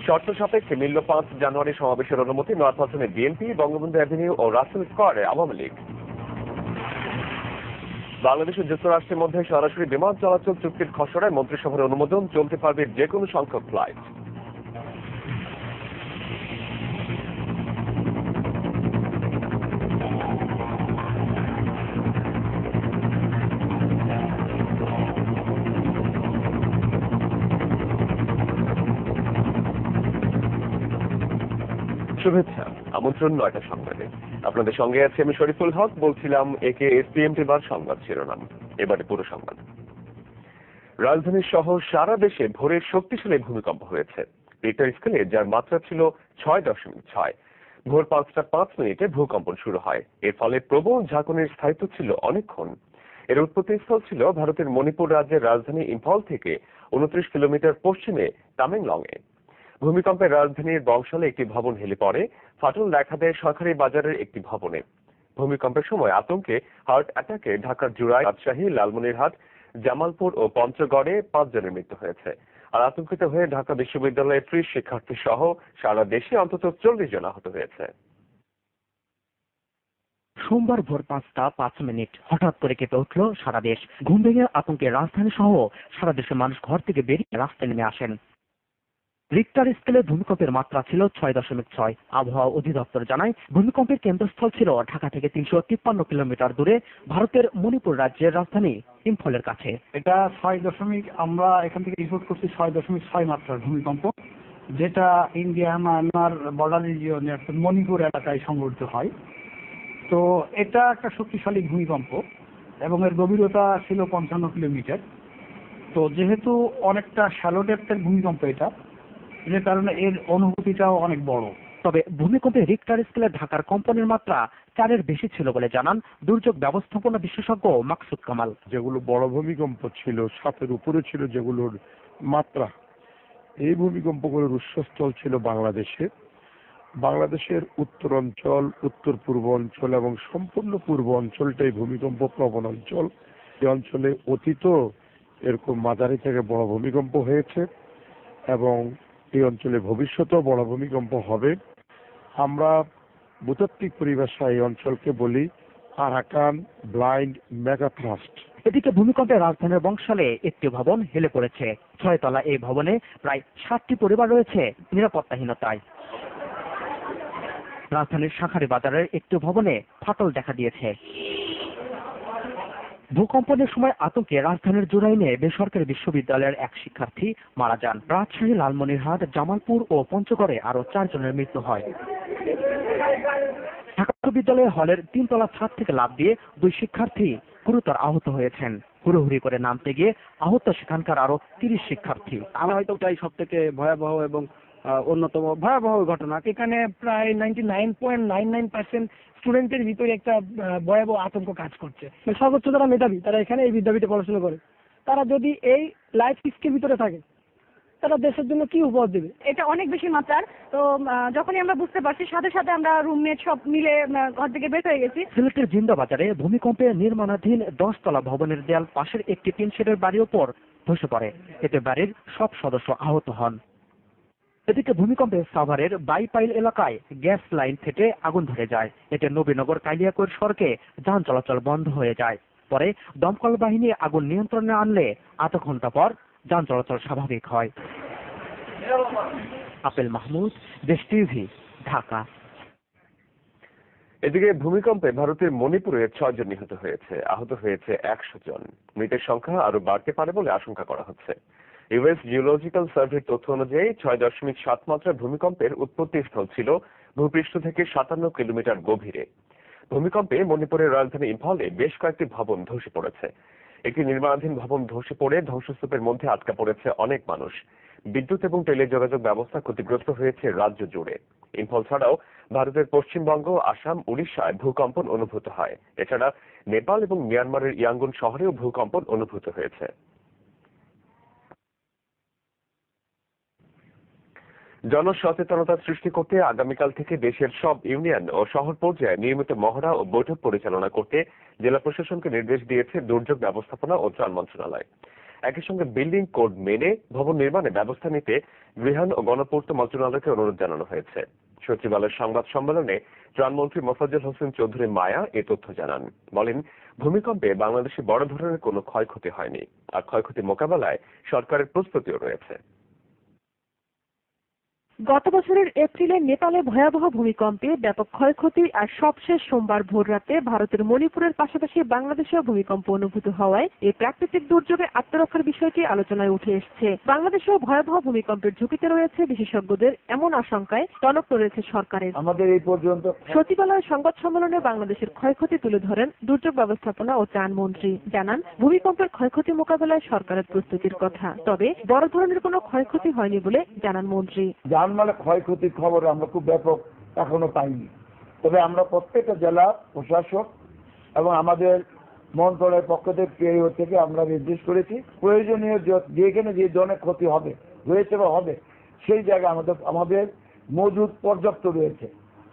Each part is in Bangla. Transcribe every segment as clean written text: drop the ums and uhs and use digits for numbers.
শর্ত সাপেক্ষে মিলল 5 জানুয়ারি সমাবেশের অনুমতি। নয়াপল্টনে বিএনপি, বঙ্গবন্ধু অ্যাভিনিউ ও রাসেল স্কয়ারে আওয়ামী লীগ। বাংলাদেশ ও যুক্তরাষ্ট্রের মধ্যে সরাসরি বিমান চলাচল চুক্তির খসড়ায় মন্ত্রিসভার অনুমোদন, চলতে পারবে যে কোনো সংখ্যক ফ্লাইট। শুভেচ্ছা, আমন্ত্রণ 9টা সংবাদে। আপনাদের সঙ্গে আছি আমি শরীফুল হক। বলছিলাম একে এসপিএমটি বার সংবাদ শিরোনাম, এবারে পুরো সংবাদ। রাজধানী সহ সারা দেশে ভোরে শক্তিশালী ভূমিকম্প হয়েছে রিক্টার স্কেলে, যার মাত্রা ছিল 6.6। ভোর 5টা 5 মিনিটে ভূকম্পন শুরু হয়। এর ফলে প্রবল ঝাঁকুনির স্থায়িত্ব ছিল অনেকক্ষণ। এর উৎপত্তিস্থল ছিল ভারতের মণিপুর রাজ্যের রাজধানী ইম্ফল থেকে 29 কিলোমিটার পশ্চিমে তামেংলং এ। ভূমিকম্পের রাজধানীর বংশালে একটি ভবন হেলে পড়ে। ফাটল দেখা দেয় সরকারি বাজারের একটি ভবনে। ভূমিকম্পের সময় আতঙ্কে হার্ট অ্যাটাকে ঢাকার জুরাই, রাজশাহী, লালমনিরহাট, জামালপুর ও পঞ্চগড়ে 5 জনের মৃত্যু হয়েছে। আর আতঙ্কিত হয়ে ঢাকা বিশ্ববিদ্যালয়ের 30 শিক্ষার্থী সহ সারা দেশে অন্তত 40 জন আহত হয়েছে। সোমবার ভোর 5টা 5 মিনিট হঠাৎ করে কেঁপে উঠল সারা দেশ। ঘুম ভেঙে আতঙ্কে রাজধানী সহ সারা দেশের মানুষ ঘর থেকে বেরিয়ে রাস্তায় নেমে আসেন। রিক্টার স্কেলে ভূমিকম্পের মাত্রা ছিল 6.6। আবহাওয়া অধিদপ্তর জানায়, ভূমিকম্পের কেন্দ্রস্থল ছিল ঢাকা থেকে 353 কিলোমিটার দূরে ভারতের মণিপুর রাজ্যের রাজধানী ইম্ফলের কাছে। এটা 6 আমরা এখান থেকে রিপোর্ট করছি 6.6 মাত্রার ভূমিকম্প, যেটা ইন্ডিয়া মায়ানমার বর্ডার রিজিয়নে মণিপুর এলাকায় সংঘটিত হয়। তো এটা একটা শক্তিশালী ভূমিকম্প এবং এর গভীরতা ছিল 55 কিলোমিটার। তো যেহেতু অনেকটা শ্যালো ডেপথের ভূমিকম্প এটা, যে কারণে এর অনুভূতিটাও অনেক বড়। তবে ভূমিকম্পে রিক্টার স্কেলে ঢাকার কম্পনের মাত্রা 4-এর বেশি ছিল বলে জানান দুর্যোগ ব্যবস্থাপনা বিশেষজ্ঞ মাকসুদ কামাল। যেগুলো বড় ভূমিকম্প ছিল 7-এর উপরে ছিল যেগুলোর মাত্রা, এই ভূমিকম্পগুলোর উৎসস্থল ছিল বাংলাদেশের উত্তরাঞ্চল, উত্তর পূর্ব অঞ্চল এবং সম্পূর্ণ পূর্ব অঞ্চলটাই ভূমিকম্প প্রবণ অঞ্চল। এই অঞ্চলে অতীত এরকম মাঝারি থেকে বড় ভূমিকম্প হয়েছে এবং এই অঞ্চলে ভবিষ্যতেও বড় ভূমিকম্প হবে। আমরা ভূতাত্ত্বিক পরিভাষায় এই অঞ্চলকে বলি আরাকান ব্লাইন্ড মেগাথ্রাস্ট। এদিকে ভূমিকম্পে রাজধানীর বংশালে একটি ভবন হেলে পড়েছে। 6 তলা এই ভবনে প্রায় 60টি পরিবার রয়েছে নিরাপত্তাহীনতায়। রাজধানীর শাঁখারী বাজারের একটি ভবনে ফাটল দেখা দিয়েছে। ভূকম্পনের সময় আতঙ্কে রাজধানীর জুরাইনে বেসরকারি বিশ্ববিদ্যালয়ের এক শিক্ষার্থী মারা যান। রাজশাহী, লালমনিরহাট, জামালপুর ও পঞ্চগড়ে আরো 4 জনের মৃত্যু হয়। ঢাকা বিশ্ববিদ্যালয়ের হলের 3 তলা ছাদ থেকে লাফ দিয়ে 2 শিক্ষার্থী গুরুতর আহত হয়েছেন। হুড়োহুড়ি করে নামতে গিয়ে আহত সেখানকার আরো 30 শিক্ষার্থী। আমরা হয়তো ওটাই সব থেকে ভয়াবহ এবং অন্যতম ভয়াবহ ঘটনা। এখানে প্রায় 99.99% স্টুডেন্টের ভিতরে একটা ভয়াবহ আতঙ্ক কাজ করছে। সর্বোচ্চ যারা মেধাবী তারা এখানে এই বিদ্যাপীঠে পড়াশোনা করে, তারা যদি এই লাইফ রিস্কের ভিতরে থাকে তারা দেশের জন্য কি উপহার দেবে? এটা অনেক বেশি মাত্রার। তো যখনই আমরা বুঝতে পারছি সাথে সাথে আমরা রুমমেট সব মিলে ঘর থেকে বের হয়ে গেছি। সিলেটের জিন্দাবাজারে ভূমিকম্পে নির্মাণাধীন 10 তলা ভবনের দেয়াল পাশের একটি টিন শেডের বাড়ির উপর ধসে পড়ে। এতে বাড়ির সব সদস্য আহত হন। এদিকে ভূমিকম্পে সাভারের বাইপাইল এলাকায় গ্যাস লাইন ফেটে আগুন ধরে যায়। এতে নবীনগর কালিয়াকৈর সড়কে যান চলাচল বন্ধ হয়ে যায়। পরে দমকল বাহিনী আগুন নিয়ন্ত্রণে আনলে আধা ঘন্টা পর যান চলাচল স্বাভাবিক হয়। আপেল মাহমুদ, দেশ টিভি, ঢাকা। এদিকে ভূমিকম্পে ভারতের মণিপুরে 6 জন নিহত হয়েছে, আহত হয়েছে 100 জন। মৃতের সংখ্যা আরো বাড়তে পারে বলে আশঙ্কা করা হচ্ছে। ইউএস জিওলজিক্যাল সার্ভের তথ্য অনুযায়ী 6.7 মাত্রার ভূমিকম্পের উৎপত্তিস্থল ছিল ভূপৃষ্ঠ থেকে 57 কিলোমিটার গভীরে। ভূমিকম্পে মণিপুরের রাজধানী ইম্ফলে বেশ কয়েকটি ভবন ধসে পড়েছে। একটি নির্মাণাধীন ভবন ধসে পড়ে ধ্বংসস্তূপের মধ্যে আটকা পড়েছে অনেক মানুষ। বিদ্যুৎ এবং টেলিযোগাযোগ ব্যবস্থা ক্ষতিগ্রস্ত হয়েছে রাজ্য জুড়ে। ইম্ফল ছাড়াও ভারতের পশ্চিমবঙ্গ, আসাম, উড়িষ্যায় ভূকম্পন অনুভূত হয়। এছাড়া নেপাল এবং মিয়ানমারের ইয়াঙ্গুন শহরেও ভূকম্পন অনুভূত হয়েছে। জনসচেতনতা সৃষ্টি করতে আগামীকাল থেকে দেশের সব ইউনিয়ন ও শহর পর্যায়ে নিয়মিত মহড়া ও বৈঠক পরিচালনা করতে জেলা প্রশাসনকে নির্দেশ দিয়েছে দুর্যোগ ব্যবস্থাপনা ও ত্রাণ মন্ত্রণালয়। একই সঙ্গে বিল্ডিং কোড মেনে ভবন নির্মাণে ব্যবস্থা নিতে গৃহায়ণ ও গণপূর্ত মন্ত্রণালয়কে অনুরোধ জানানো হয়েছে। সচিবালয়ের সংবাদ সম্মেলনে ত্রাণমন্ত্রী মোফাজ্জল হোসেন চৌধুরী মায়া এ তথ্য জানান। বলেন, ভূমিকম্পে বাংলাদেশে বড় ধরনের কোনো ক্ষয়ক্ষতি হয়নি, আর ক্ষয়ক্ষতি মোকাবেলায় সরকারের প্রস্তুতিও রয়েছে। গত বছরের এপ্রিলে নেপালে ভয়াবহ ভূমিকম্পে ব্যাপক ক্ষয়ক্ষতি আর সবশেষ সোমবার ভোররাতে ভারতের মণিপুরের পাশাপাশি বাংলাদেশেও ভূমিকম্প অনুভূত হওয়ায় এই প্রাকৃতিক দুর্যোগে আত্মরক্ষার বিষয়টি আলোচনায় উঠে এসেছে। বাংলাদেশেও ভয়াবহ ভূমিকম্পের ঝুঁকিতে রয়েছে বিশেষজ্ঞদের এমন আশঙ্কায় টনক নড়েছে সরকারের। আমাদের এই পর্যন্ত সচিবালয়ের সংবাদ সম্মেলনে বাংলাদেশের ক্ষয়ক্ষতি তুলে ধরেন দুর্যোগ ব্যবস্থাপনা ও ত্রাণ মন্ত্রী। জানান, ভূমিকম্পের ক্ষয়ক্ষতি মোকাবেলায় সরকারের প্রস্তুতির কথা, তবে বড় ধরনের কোনো ক্ষয়ক্ষতি হয়নি বলে জানান মন্ত্রী। জানমালের ক্ষয়ক্ষতির খবর আমরা খুব ব্যাপক এখনো পাইনি, তবে আমরা প্রত্যেকটা জেলা প্রশাসক এবং আমাদের মন্ত্রণালয়ের পক্ষ থেকে আমরা নির্দেশ করেছি প্রয়োজনীয় যেখানে যে ধরনের ক্ষতি হবে হয়েছে বা হবে সেই জায়গায় আমাদের মজুদ পর্যাপ্ত রয়েছে,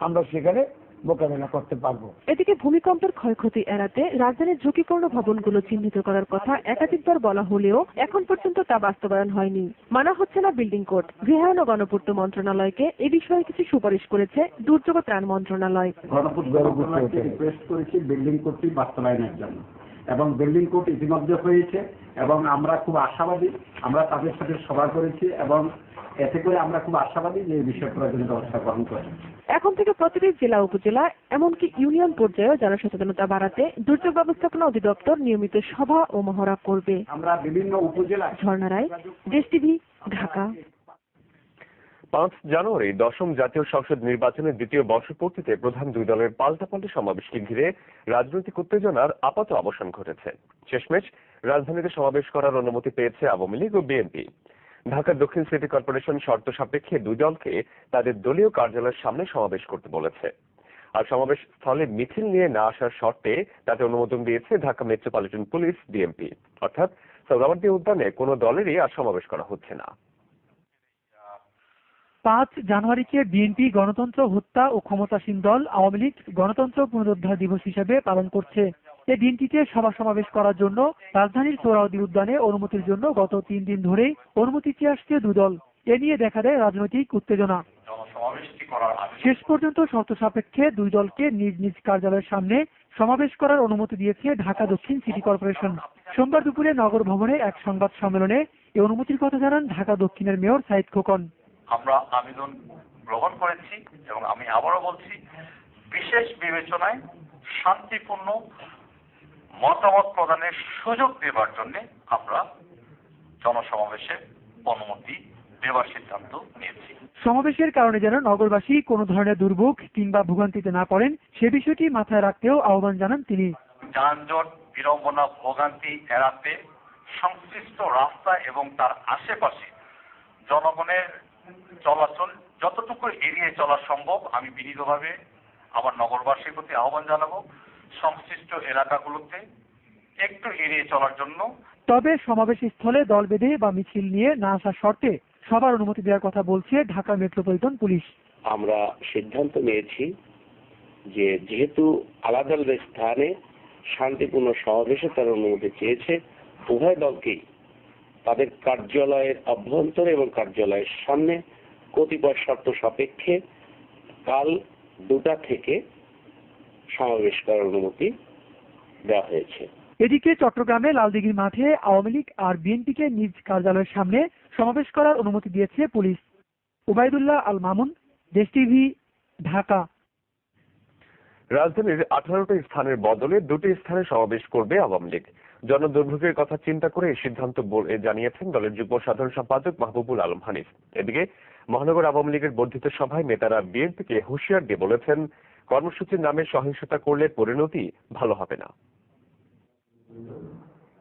আমরা সেখানে মোকাবেলা করতে পারবো। এদিকে ভূমিকম্পের ক্ষয়ক্ষতি এড়াতে রাজধানীর ঝুঁকিপূর্ণ ভবনগুলো চিহ্নিত করার কথা একাধিকবার বলা হলেও এখন পর্যন্ত তা বাস্তবায়ন হয়নি। মানা হচ্ছে না বিল্ডিং কোড। গৃহায়ণ ও গণপূর্ত মন্ত্রণালয়কে এ বিষয়ে কিছু সুপারিশ করেছে দুর্যোগ ত্রাণ মন্ত্রণালয়। গণপূর্ত মন্ত্রণালয়কে রিকোয়েস্ট করেছি বিল্ডিং কোডটি বাস্তবায়নের জন্য, এবং বিল্ডিং কোড ইতিমধ্যে হয়েছে এবং আমরা খুব আশাবাদী। আমরা তাদের সাথে সভা করেছি এবং এতে করে আমরা খুব আশাবাদী যে এই বিষয়ে প্রয়োজনীয় ব্যবস্থা গ্রহণ করব। এখন থেকে প্রতিটি জেলা উপজেলা এমনকি ইউনিয়ন পর্যায়েও জনসচেতনতা বাড়াতে দুর্যোগ ব্যবস্থাপনা অধিদপ্তর নিয়মিত সভা ও মহড়া করবে। আমরা বিভিন্ন উপজেলা। ঝর্ণা রায়, দেশ টিভি, ঢাকা। 5 জানুয়ারি 10ম জাতীয় সংসদ নির্বাচনের দ্বিতীয় বর্ষপূর্তিতে প্রধান দুই দলের পাল্টাপাল্টি সমাবেশকে ঘিরে রাজনৈতিক উত্তেজনার আপাত অবসান ঘটেছে। শেষমেশ রাজধানীতে সমাবেশ করার অনুমতি পেয়েছে আওয়ামী লীগ ও বিএনপি। ঢাকার দক্ষিণ সিটি কর্পোরেশন শর্ত সাপেক্ষে দুই দলকে তাদের দলীয় কার্যালয়ের সামনে সমাবেশ করতে বলেছে, আর সমাবেশ স্থলে মিছিল নিয়ে না আসার শর্তে তাতে অনুমোদন দিয়েছে ঢাকা মেট্রোপলিটন পুলিশ ডিএমপি। অর্থাৎ সোহরাওয়ার্দী উদ্যানে কোনো দলেরই আর সমাবেশ করা হচ্ছে না। 5 জানুয়ারিকে বিএনপি গণতন্ত্র হত্যা ও ক্ষমতাসীন দল আওয়ামী লীগ গণতন্ত্র পুনরুদ্ধার দিবস হিসেবে পালন করছে। এই দিনটিতে সভা সমাবেশ করার জন্য রাজধানীর সোহরাওয়ার্দী উদ্যানে অনুমতির জন্য গত 3 দিন ধরেই অনুমতি চেয়ে আসছে দুই দল। এ নিয়ে দেখা দেয় রাজনৈতিক উত্তেজনা। শেষ পর্যন্ত শর্ত সাপেক্ষে দুই দলকে নিজ নিজ কার্যালয়ের সামনে সমাবেশ করার অনুমতি দিয়েছে ঢাকা দক্ষিণ সিটি কর্পোরেশন। সোমবার দুপুরে নগর ভবনে এক সংবাদ সম্মেলনে এই অনুমতির কথা জানান ঢাকা দক্ষিণের মেয়র সাইদ খোকন। আমরা আবেদন গ্রহণ করেছি এবং আমি আবারও বলছি, বিশেষ বিবেচনায় শান্তিপূর্ণ মতামত প্রদানের সুযোগ দেবার জন্য আমরা জনসমাবেশে অনুমতি দেওয়ার সিদ্ধান্ত নিয়েছি। সমাবেশের কারণে যেন নগরবাসী কোনো ধরনের দুর্ভোগ কিংবা ভোগান্তিতে না পড়েন সে বিষয়টি মাথায় রাখতেও আহ্বান জানান তিনি। যানজট, বিড়ম্বনা, ভোগান্তি এড়াতে সংশ্লিষ্ট রাস্তা এবং তার আশেপাশে জনগণের চলাচল যতটুকু এড়িয়ে চলা সম্ভব আমি বিনীতভাবে আমার নগরবাসীর প্রতি আহ্বান জানাবো সংশ্লিষ্ট এলাকাগুলোতে একটু এড়িয়ে চলার জন্য। তবে সমাবেশ স্থলে দল বেঁধে বা মিছিল নিয়ে না আসার শর্তে সবার অনুমতি দেওয়ার কথা বলছে ঢাকা মেট্রোপলিটন পুলিশ। আমরা সিদ্ধান্ত নিয়েছি যে যেহেতু আলাদা আলাদা স্থানে শান্তিপূর্ণ সমাবেশে তার অনুমতি চেয়েছে, উভয় দলকেই তাদের কার্যালয়ের অভ্যন্তরে এবং কার্যালয়ের সামনে কতিপয় শর্ত সাপেক্ষে কাল 2টা থেকে সমাবেশ করার অনুমতি দেওয়া হয়েছে। এদিকে চট্টগ্রামে লালদিঘির মাঠে আওয়ামী লীগ আর বিএনপিকে নিজ কার্যালয়ের সামনে সমাবেশ করার অনুমতি দিয়েছে পুলিশ। উবাইদুল্লাহ আল মামুন, দেশ টিভি, ঢাকা। রাজধানীর 18টি স্থানের বদলে 2টি স্থানে সমাবেশ করবে আওয়ামী লীগ। জনদুর্ভোগের কথা চিন্তা করে এই সিদ্ধান্ত জানিয়েছেন দলের যুগ্ম সাধারণ সম্পাদক মাহবুবুল আলম হানিফ। এদিকে মহানগর আওয়ামী লীগের বর্ধিত সভায় নেতারা বিএনপিকে হুঁশিয়ার দিয়ে বলেছেন, কর্মসূচির নামে সহিংসতা করলে পরিণতি ভালো হবে না।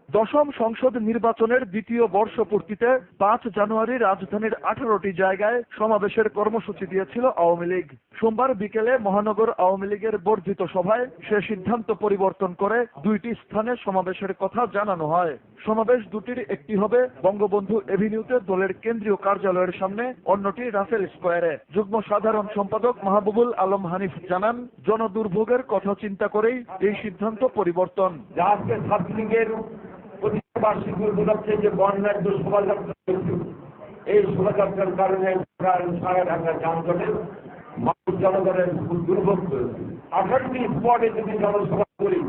10ম সংসদ নির্বাচনের দ্বিতীয় বর্ষপূর্তিতে 5 জানুয়ারি রাজধানীর 18টি জায়গায় সমাবেশের কর্মসূচি দিয়েছিল আওয়ামী লীগ। সোমবার বিকেলে মহানগর আওয়ামী লীগের বর্ধিত সভায় সে সিদ্ধান্ত পরিবর্তন করে 2টি স্থানে সমাবেশের কথা জানানো হয়। সমাবেশ দুটির একটি হবে বঙ্গবন্ধু এভিনিউতে দলের কেন্দ্রীয় কার্যালয়ের সামনে, অন্যটি রাসেল স্কয়ারে। যুগ্ম সাধারণ সম্পাদক মাহবুবুল আলম হানিফ জানান, জনদুর্ভোগের কথা চিন্তা করেই এই সিদ্ধান্ত পরিবর্তন। আজকে ছাত্রলীগের বার্ষিক উপলক্ষে যে বন্যার যে শোভাযাত্রা হয়েছে, এই শোভাযাত্রার কারণে সারা ঢাকার যানজটে মানুষ জনগণের দুর্ভোগ হয়েছে। 18টি স্পটে যদি জনসভা করি,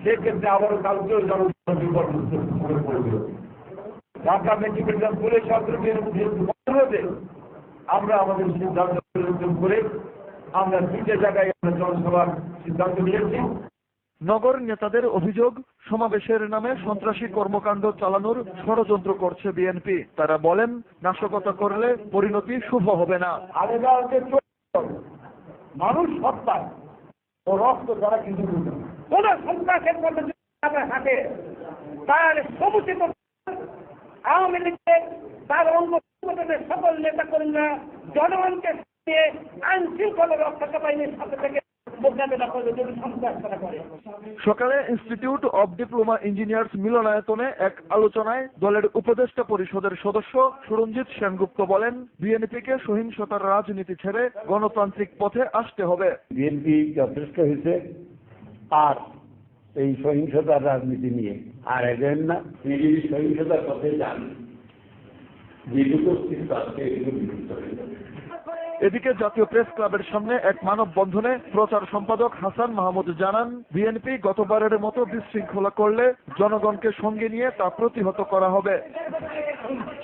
সেক্ষেত্রে আবারও কালকেও জনগণ বিপর্যস্ত পড়বে। ঢাকা মেট্রোপলিটন পুলিশ অনুরোধে আমরা আমাদের সিদ্ধান্ত পরিবর্তন করে আমরা 3টে জায়গায় জনসভার সিদ্ধান্ত নিয়েছি। নগর নেতাদের অভিযোগ, সমাবেশের নামে সন্ত্রাসী কর্মকাণ্ড চালানোর ষড়যন্ত্র করছে বিএনপি। তারা বলেন, নাশকতা করলে পরিণতি শুভ হবে না। মানুষ হত্যা ও রক্ত দ্বারা কিন্তু কোন সন্ত্রাসের মধ্যে থাকে তার সমুচিত আওয়ামী লীগের তার অঙ্গ সংগঠনের সকল নেতা কর্মীরা জনগণকে আইন শৃঙ্খলা রক্ষা বাহিনীর সাথে থেকে সকালে ইনস্টিটিউট অব ডিপ্লোমা ইঞ্জিনিয়ার্স মিলনায়তনে এক আলোচনায় দলের উপদেষ্টা পরিষদের সদস্য সুরঞ্জিত সেনগুপ্ত বলেন, বিএনপিকে সহিংসতার রাজনীতি ছেড়ে গণতান্ত্রিক পথে আসতে হবে। বিএনপি যথেষ্ট হয়েছে আর এই সহিংসতার রাজনীতি নিয়ে আর এগেন না, তিনি সহিংসতার পথে যান, যেটুকু অস্তিত্ব আছে এগুলো বিলুপ্ত হয়ে যাবে। এদিকে জাতীয় প্রেস ক্লাবের সামনে এক মানববন্ধনে প্রচার সম্পাদক হাসান মাহমুদ জানান, বিএনপি গতবারের মতো বিশৃঙ্খলা করলে জনগণকে সঙ্গে নিয়ে তা প্রতিহত করা হবে।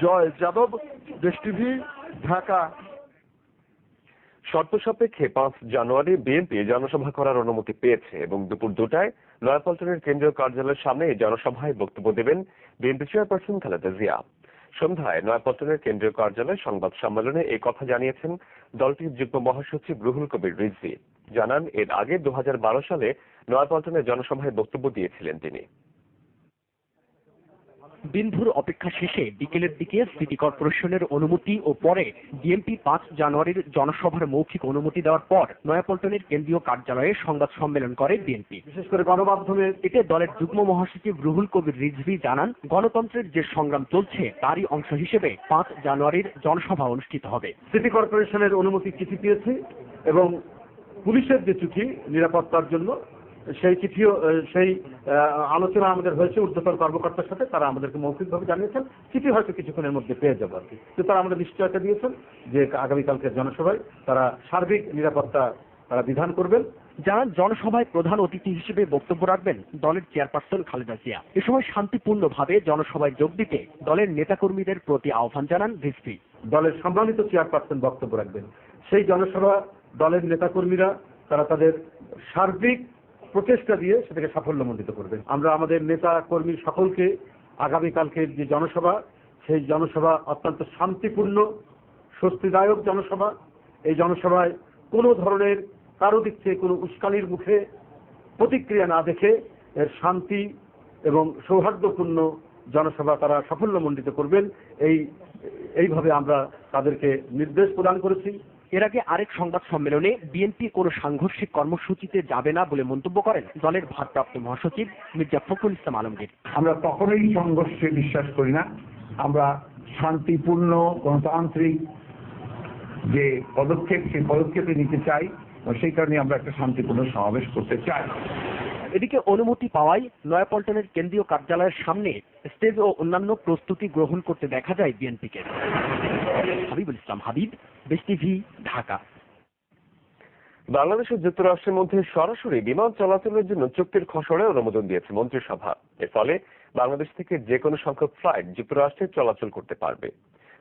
জয় যাদব, দেশ টিভি, ঢাকা। শর্ত সাপেক্ষে 5 জানুয়ারি বিএনপি জনসভা করার অনুমতি পেয়েছে এবং দুপুর 2টায় নয়াপল্টনের কেন্দ্রীয় কার্যালয়ের সামনে এই জনসভায় বক্তব্য দেবেন বিএনপি চেয়ারপারসন খালেদা জিয়া। সন্ধ্যায় নয়াপল্টনের কেন্দ্রীয় কার্যালয়ে সংবাদ সম্মেলনে এই কথা জানিয়েছেন দলটির যুগ্ম মহাসচিব রুহুল কবির রিজভী। জানান, এর আগে 2012 সালে নয়াপল্টনের জনসভায় বক্তব্য দিয়েছিলেন তিনি। দিনভর অপেক্ষা শেষে বিকেলের দিকে সিটি কর্পোরেশনের অনুমতি ও পরে বিএনপি 5 জানুয়ারির জনসভার মৌখিক অনুমতি দেওয়ার পর নয়াপল্টনের কেন্দ্রীয় কার্যালয়ে সংবাদ সম্মেলন করে বিএনপি। বিশেষ করে গণমাধ্যমে এতে দলের যুগ্ম মহাসচিব রুহুল কবির রিজভী জানান, গণতন্ত্রের যে সংগ্রাম চলছে তারই অংশ হিসেবে 5 জানুয়ারির জনসভা অনুষ্ঠিত হবে। সিটি কর্পোরেশনের অনুমতি চিঠি পেয়েছি এবং পুলিশের যে চিঠি নিরাপত্তার জন্য সেই চিঠিও সেই আলোচনা আমাদের হয়েছে ঊর্ধ্বতন কর্মকর্তার সাথে, তারা আমাদেরকে মৌখিকভাবে জানিয়েছেন চিঠি হয়তো কিছুক্ষণের মধ্যে পেয়ে যাবো আর কি। তো তারা আমাদের নিশ্চয়তা দিয়েছেন যে আগামীকালকের জনসভায় তারা সার্বিক নিরাপত্তা তারা বিধান করবেন। জানান, জনসভায় প্রধান অতিথি হিসেবে বক্তব্য রাখবেন দলের চেয়ারপারসন খালেদা জিয়া। এ সময় শান্তিপূর্ণভাবে জনসভায় যোগ দিতে দলের নেতাকর্মীদের প্রতি আহ্বান জানান রিজভী। দলের সম্মানিত চেয়ারপারসন বক্তব্য রাখবেন। সেই জনসভা দলের নেতাকর্মীরা তারা তাদের সার্বিক প্রচেষ্টা দিয়ে সেটাকে সাফল্যমণ্ডিত করবে। আমরা আমাদের নেতা কর্মী সকলকে আগামীকালকের যে জনসভা, সেই জনসভা অত্যন্ত শান্তিপূর্ণ স্বস্তিদায়ক জনসভা। এই জনসভায় কোনো ধরনের কারো দিক থেকে কোনো উস্কানির মুখে প্রতিক্রিয়া না দেখে এর শান্তি এবং সৌহার্দ্যপূর্ণ জনসভা তারা সাফল্যমণ্ডিত করবেন, এইভাবে আমরা তাদেরকে নির্দেশ প্রদান করেছি। এর আগে আরেক সংবাদ সম্মেলনে বিএনপি কোনো সাংঘর্ষিক কর্মসূচিতে যাবে না বলে মন্তব্য করেন দলের ভারপ্রাপ্ত মহাসচিব মির্জা ফখরুল ইসলাম আলমগীর। আমরা কখনোই সংঘর্ষে বিশ্বাস করি না। আমরা শান্তিপূর্ণ গণতান্ত্রিক যে পদক্ষেপ, সেই পদক্ষেপে নিতে চাই, সেই কারণে আমরা একটা শান্তিপূর্ণ সমাবেশ করতে চাই। এদিকে অনুমতি পাওয়ায় নয়াপল্টনের কেন্দ্রীয় কার্যালয়ের সামনে স্টেজ ও অন্যান্য প্রস্তুতি গ্রহণ করতে দেখা যায় বিএনপিকে। হাবিবুল ইসলাম হাবিব, দেশ টিভি, ঢাকা। বাংলাদেশ ও যুক্তরাষ্ট্রের মধ্যে সরাসরি বিমান চলাচলের জন্য চুক্তির খসড়া অনুমোদন দিয়েছে মন্ত্রিসভা। এর ফলে বাংলাদেশ থেকে যে কোনো সংখ্যক ফ্লাইট যুক্তরাষ্ট্রে চলাচল করতে পারবে।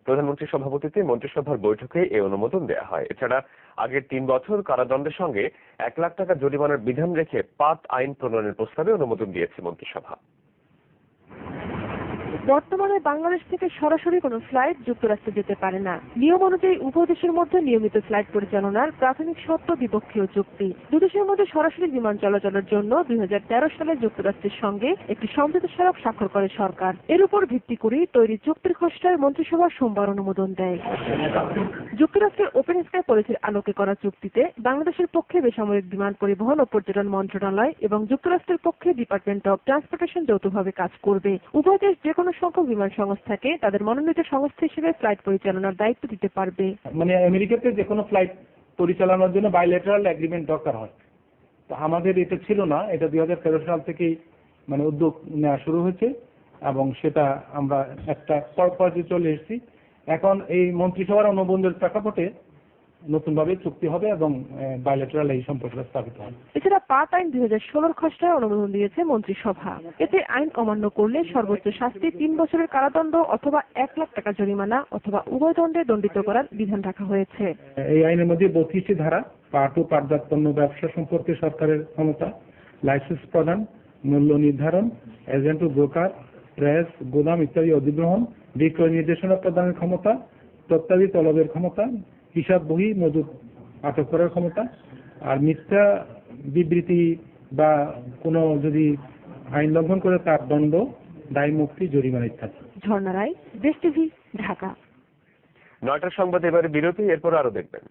প্রধানমন্ত্রীর সভাপতিত্বে মন্ত্রিসভার বৈঠকে এই অনুমোদন দেওয়া হয়। এছাড়া আগের 3 বছর কারাদণ্ডের সঙ্গে 1 লাখ টাকা জরিমানার বিধান রেখে পাত আইন প্রণয়নের প্রস্তাবে অনুমোদন দিয়েছে মন্ত্রিসভা। বর্তমানে বাংলাদেশ থেকে সরাসরি কোনো ফ্লাইট যুক্তরাষ্ট্রে যেতে পারে না। নিয়ম অনুযায়ী উভয় দেশের মধ্যে নিয়মিত ফ্লাইট পরিচালনার প্রাথমিক শর্ত দ্বিপক্ষীয় চুক্তি। দুদেশের মধ্যে সরাসরি বিমান চলাচলের জন্য 2013 সালে যুক্তরাষ্ট্রের সঙ্গে একটি সমঝোতা স্মারক স্বাক্ষর করে সরকার। এর উপর ভিত্তি করে তৈরি চুক্তির খসড়ায় মন্ত্রিসভা সোমবার অনুমোদন দেয়। যুক্তরাষ্ট্রের ওপেন স্কাই পলিসির আলোকে করা চুক্তিতে বাংলাদেশের পক্ষে বেসামরিক বিমান পরিবহন ও পর্যটন মন্ত্রণালয় এবং যুক্তরাষ্ট্রের পক্ষে ডিপার্টমেন্ট অব ট্রান্সপোর্টেশন যৌথভাবে কাজ করবে। উভয় দেশ যে কোনো সংখ্যক বিমান সংস্থাকে তাদের মনোনীত সংস্থা হিসেবে ফ্লাইট পরিচালনার দায়িত্ব দিতে পারবে। মানে আমেরিকাতে যে কোনো ফ্লাইট পরিচালনার জন্য বাইলেটারাল এগ্রিমেন্ট দরকার হয়। তো আমাদের এটা ছিল না, এটা 2013 সাল থেকেই মানে উদ্যোগ নেওয়া শুরু হয়েছে এবং সেটা আমরা একটা পর্যায়ে চলে এসেছি। এখন এই মন্ত্রিসভার অনুমোদনের প্রেক্ষাপটে নতুনভাবে চুক্তি হবে এবং বাইলেটারাল এই সম্পর্ক স্থাপিত হবে। এছাড়া পাট আইন 2016 খসড়ায় অনুমোদন দিয়েছে মন্ত্রিসভা। এতে আইন অমান্য করলে সর্বোচ্চ শাস্তি 3 বছরের কারাদণ্ড অথবা 1 লাখ টাকা জরিমানা অথবা উভয় দণ্ডে দণ্ডিত করার বিধান রাখা হয়েছে। এই আইনের মধ্যে 32টি ধারা, পাট ও পাটজাত পণ্য ব্যবসা সম্পর্কে সরকারের ক্ষমতা, লাইসেন্স প্রদান, মূল্য নির্ধারণ, এজেন্ট ও ব্রোকার, প্রেস, গোদাম ইত্যাদি অধিগ্রহণ, বিক্রয় নির্দেশনা প্রদানের ক্ষমতা, তত্ত্বাবধি তলবের ক্ষমতা, হিসাব বহি মজুদ আটক করার ক্ষমতা, আর মিথ্যা বিবৃতি বা কোনো যদি আইন লঙ্ঘন করে তার দণ্ড, দায় মুক্তি, জরিমানা ইত্যাদি। ঝর্ণা রায়, দেশ টিভি, ঢাকা। 9টার সংবাদ এবারে বিরতি, এরপর আরো দেখবেন।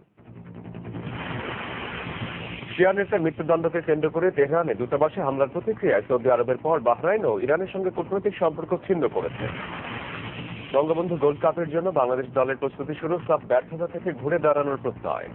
শিয়া নেতার মৃত্যুদণ্ডকে কেন্দ্র করে তেহরানে দূতাবাসে হামলার প্রতিক্রিয়ায় সৌদি আরবের পর বাহরাইন ও ইরানের সঙ্গে কূটনৈতিক সম্পর্ক ছিন্ন করেছে। বঙ্গবন্ধু গোল্ড কাপের জন্য বাংলাদেশ দলের প্রস্তুতি শুরু, সব ব্যর্থতা থেকে ঘুরে দাঁড়ানোর প্রত্যয়।